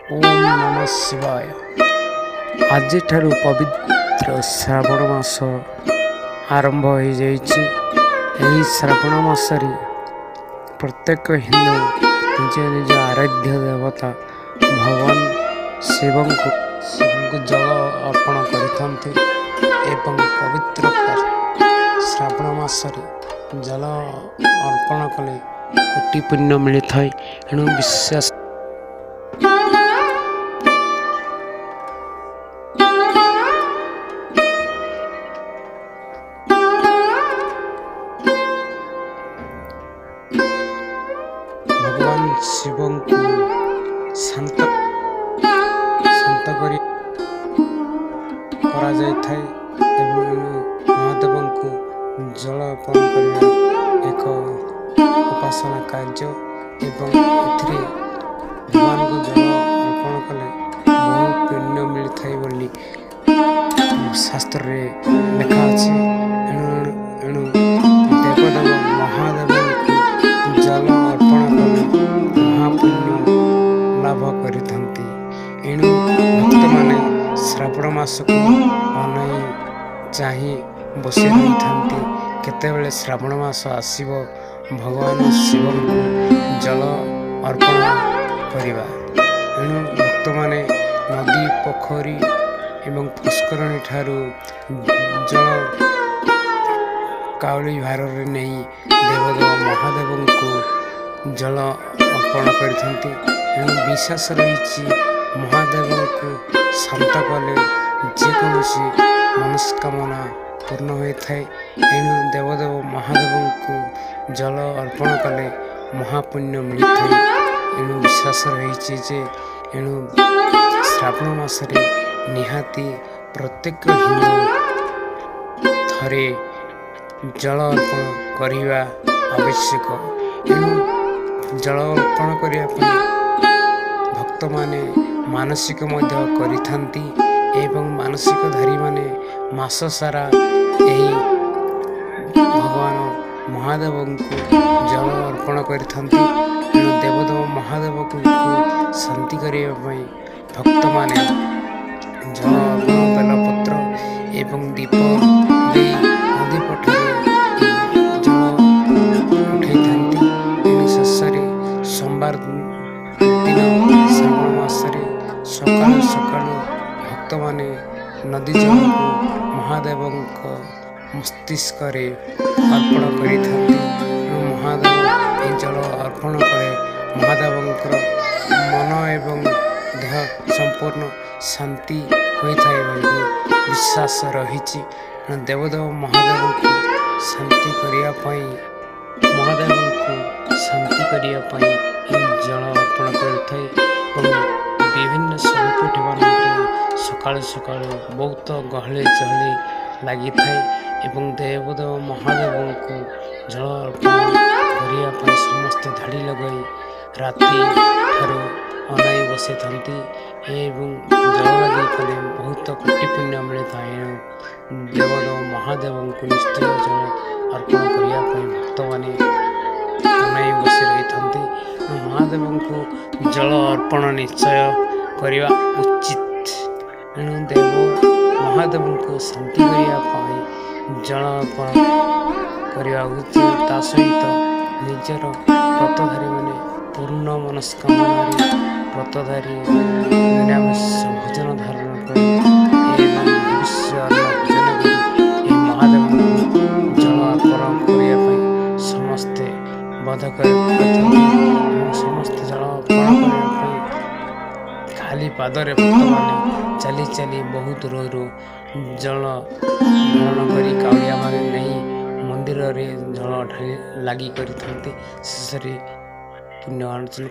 ओम नमः शिवाय। आज पवित्र श्रावण मास आरंभ हो जाइछि। एही श्रावण मासरे प्रत्येक हिंदू निज निज आराध्य देवता भगवान शिव को जल अर्पण करथांती एवं पवित्र श्रावण मासरे जल अर्पण कले कोटि पुण्य मिलता है। एणु विश्वास भगवान शिव को शांत करा जाय थाए एवं महादेव को जल अर्पण करना एक उपासना कार्य एवं एथिरे भगवान को जल अर्पण कले बहुत पुण्य मिलता है बोली शास्त्र रे लिखा अछि। एणु देवदेव महादेव को जल अर्पण कले महापुण्य लाभ करिथंती। एणु भक्त माने श्रावण मास को अनाई चाही बसी रही थांती केतेबेले श्रावण मास आसीबो भगवान शिव को जल अर्पण करिबा। एणु भक्त माने नदी पोखरी एवं पुष्करणी ठारू जल कावली भार रे नहीं देवदेव महादेव को जल अर्पण करिथंती। एणु विश्वास रही महादेव को शांत कले जेकोसी मनस्कामना पूर्ण होता है। एणु देवदेव महादेव को जल अर्पण कले महापुण्य मिलता है। एणु विश्वास रही जे एणु श्रावण मासरे निहाती प्रत्येक हिंदू थरे जल अर्पण करिवा आवश्यक। एणु जल अर्पण करिया भक्त माने मानसिक मध्य करिथांती एवं मानसिक धारी माने मास सारा एही भगवान महादेव को जल अर्पण करिथांती। एणु देवदेव महादेव को शांति करिया पई भक्त माने जल अर्पण बेलपत्र एवं दीप दे नदी पठरे जल उठै थांती। एणु शेषरे सोमवार दिन श्रावण मासरे सकाल सकाल भक्त माने नदी जल को महादेव मस्तिष्क अर्पण करिथांती। महादेव जल अर्पण करे महादेव मन एवं देह संपूर्ण शांति होता है विश्वास रही। देवदेव महादेव को शांति करिया पई महादेव को शांति करिया पई जल अर्पण करिथाय। विभिन्न शैवपीठ मानकरे सकाल सकाल बहुत गहले चहले लगी थाए एवं देवदेव महादेव को जल अर्पण करिया पई समस्त धाड़ी लगाई राति ठारू अनाई बसी थांती एवं जल लगे कले बहुत कोटि पुण्य मिलता है। देवदेव महादेव को निश्चय जल अर्पण करिया पई भक्त माने अनाई बसी रही थांती। महादेव को जल अर्पण निश्चय करिवा उचित। एणु देव महादेव को शांति करिया पई जल अर्पण करिवा उचित। ता सहित निजर व्रतधारी माने पूर्ण मनस्कामना व्रतधारी निरामिष भोजन धारण कर भविष्य भोजन कर महादेव जल अर्पण करने समस्ते बध कर समस्त जल अर्पण करने खाली पादरे भक्त माने चली चली बहुत दूर जल धारण करी कावड़िया माने नहीं मंदिर रे जल ढाली लगी करी थांती। शेषरे पुण्य अर्जन